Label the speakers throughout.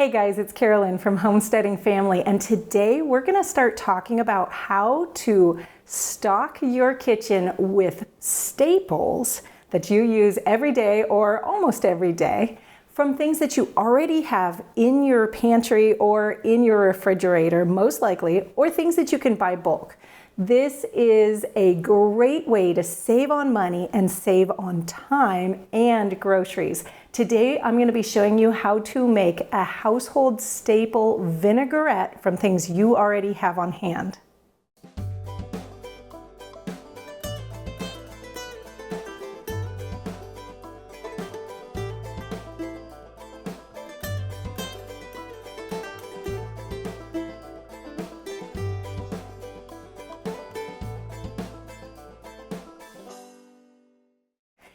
Speaker 1: Hey guys, it's Carolyn from Homesteading Family, and today we're going to start talking about how to stock your kitchen with staples that you use every day or almost every day from things that you already have in your pantry or in your refrigerator, most likely, or things that you can buy bulk. This is a great way to save on money and save on time and groceries. Today, I'm going to be showing you how to make a household staple vinaigrette from things you already have on hand.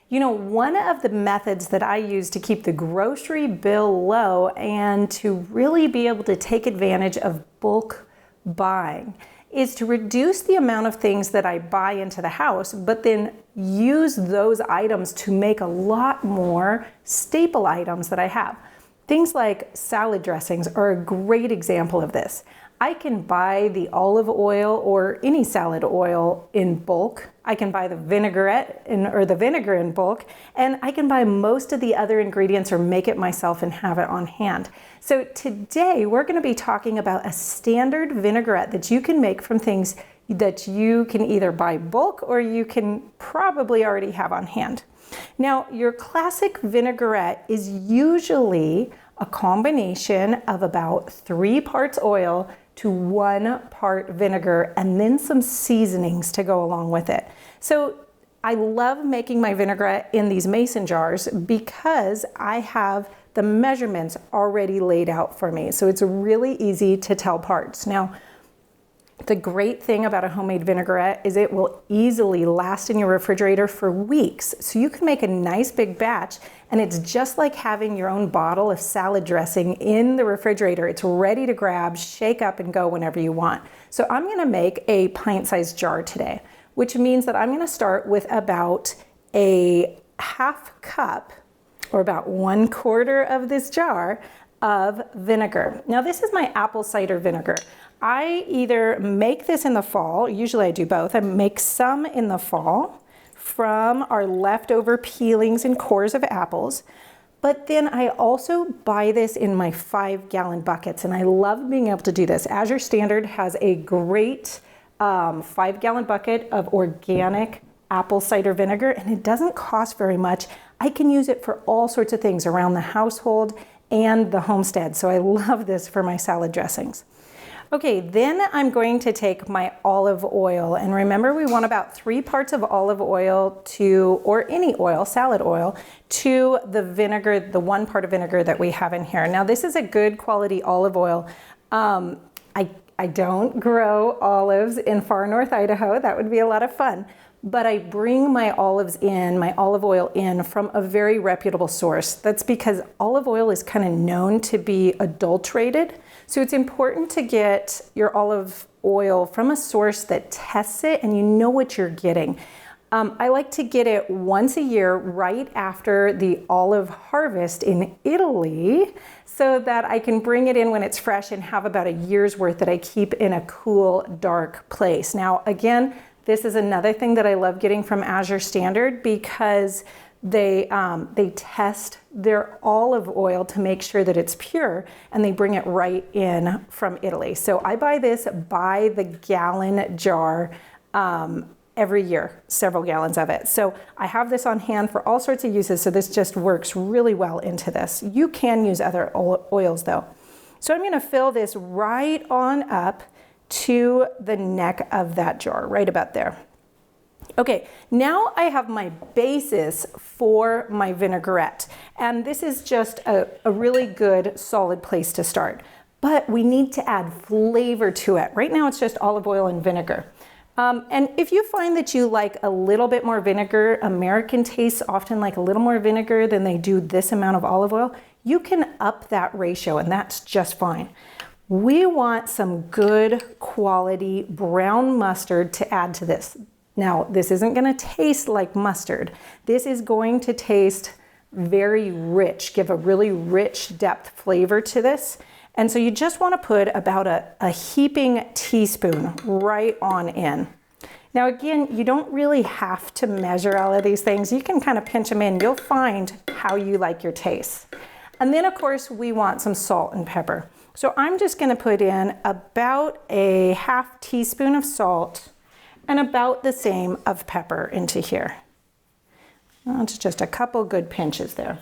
Speaker 1: You know, one of the methods that I use to keep the grocery bill low and to really be able to take advantage of bulk buying is to reduce the amount of things that I buy into the house, but then use those items to make a lot more staple items that I have. Things like salad dressings are a great example of this. I can buy the olive oil or any salad oil in bulk. I can buy the vinaigrette or the vinegar in bulk, and I can buy most of the other ingredients or make it myself and have it on hand. So today we're going to be talking about a standard vinaigrette that you can make from things that you can either buy bulk or you can probably already have on hand. Now, your classic vinaigrette is usually a combination of about 3 parts oil to 1 part vinegar and then some seasonings to go along with it. So I love making my vinaigrette in these mason jars because I have the measurements already laid out for me. So it's really easy to tell parts. Now, the great thing about a homemade vinaigrette is it will easily last in your refrigerator for weeks. So you can make a nice big batch, and it's just like having your own bottle of salad dressing in the refrigerator. It's ready to grab, shake up, and go whenever you want. So I'm gonna make a pint-sized jar today, which means that I'm gonna start with about a half cup, or about 1/4 of this jar of vinegar. Now this is my apple cider vinegar. I either make this in the fall, usually I do both. I make some in the fall from our leftover peelings and cores of apples, but then I also buy this in my 5-gallon buckets, and I love being able to do this. Azure Standard has a great 5-gallon bucket of organic apple cider vinegar, and it doesn't cost very much. I can use it for all sorts of things around the household and the homestead, so I love this for my salad dressings. Okay, then I'm going to take my olive oil, and remember we want about 3 parts of olive oil to, or any oil, salad oil, to the vinegar, the 1 part of vinegar that we have in here. Now this is a good quality olive oil. I don't grow olives in far north Idaho. That would be a lot of fun. But I bring my olive oil in from a very reputable source. That's because olive oil is kind of known to be adulterated. So it's important to get your olive oil from a source that tests it and you know what you're getting. I like to get it once a year right after the olive harvest in Italy so that I can bring it in when it's fresh and have about a year's worth that I keep in a cool, dark place. Now, again, this is another thing that I love getting from Azure Standard because they test their olive oil to make sure that it's pure, and they bring it right in from Italy. So I buy this by the gallon jar every year, several gallons of it. So I have this on hand for all sorts of uses, so this just works really well into this. You can use other oils though. So I'm gonna fill this right on up to the neck of that jar, right about there. Okay, now I have my basis for my vinaigrette, and this is just a really good solid place to start. But we need to add flavor to it. Right now it's just olive oil and vinegar. And if you find that you like a little bit more vinegar, American tastes often like a little more vinegar than they do this amount of olive oil, you can up that ratio, and that's just fine. We want some good quality brown mustard to add to this. Now, this isn't going to taste like mustard. This is going to taste very rich, give a really rich depth flavor to this. And so you just want to put about a heaping teaspoon right on in. Now again, you don't really have to measure all of these things. You can kind of pinch them in. You'll find how you like your taste. And then of course we want some salt and pepper. So I'm just going to put in about a half teaspoon of salt and about the same of pepper into here. That's just a couple good pinches there.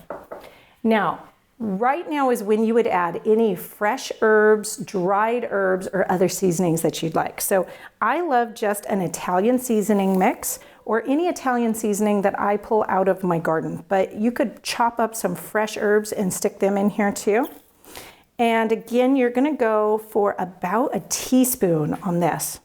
Speaker 1: Now, right now is when you would add any fresh herbs, dried herbs, or other seasonings that you'd like. So I love just an Italian seasoning mix or any Italian seasoning that I pull out of my garden. But you could chop up some fresh herbs and stick them in here too. And again, you're gonna go for about a teaspoon on this.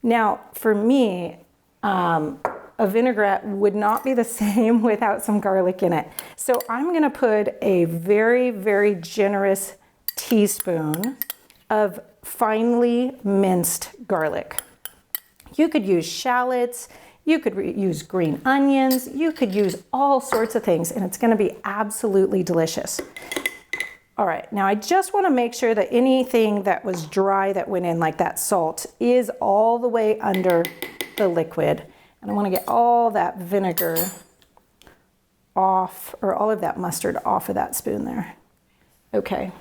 Speaker 1: Now, for me, a vinaigrette would not be the same without some garlic in it. So I'm gonna put a very, very generous teaspoon of finely minced garlic. You could use shallots, you could use green onions, you could use all sorts of things, and it's gonna be absolutely delicious. All right, now I just wanna make sure that anything that was dry that went in, like that salt, is all the way under the liquid. And I wanna get all that vinegar off, or all of that mustard off of that spoon there. Okay.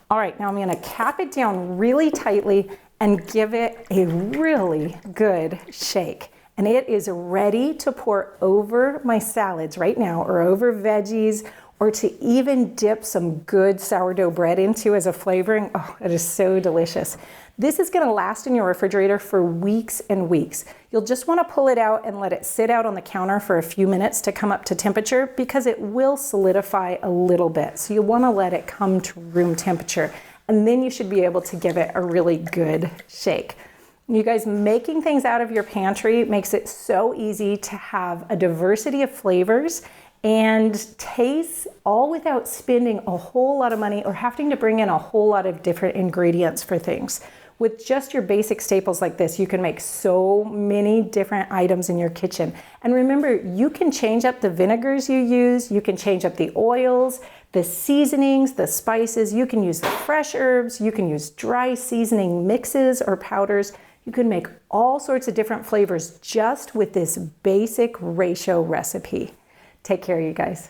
Speaker 1: All right, now I'm gonna cap it down really tightly and give it a really good shake. And it is ready to pour over my salads right now, or over veggies, or to even dip some good sourdough bread into as a flavoring. Oh, it is so delicious. This is gonna last in your refrigerator for weeks and weeks. You'll just wanna pull it out and let it sit out on the counter for a few minutes to come up to temperature, because it will solidify a little bit. So you wanna let it come to room temperature, and then you should be able to give it a really good shake. You guys, making things out of your pantry makes it so easy to have a diversity of flavors and tastes, all without spending a whole lot of money or having to bring in a whole lot of different ingredients for things. With just your basic staples like this, you can make so many different items in your kitchen. And remember, you can change up the vinegars you use, you can change up the oils, the seasonings, the spices, you can use the fresh herbs, you can use dry seasoning mixes or powders. You can make all sorts of different flavors just with this basic ratio recipe. Take care, you guys.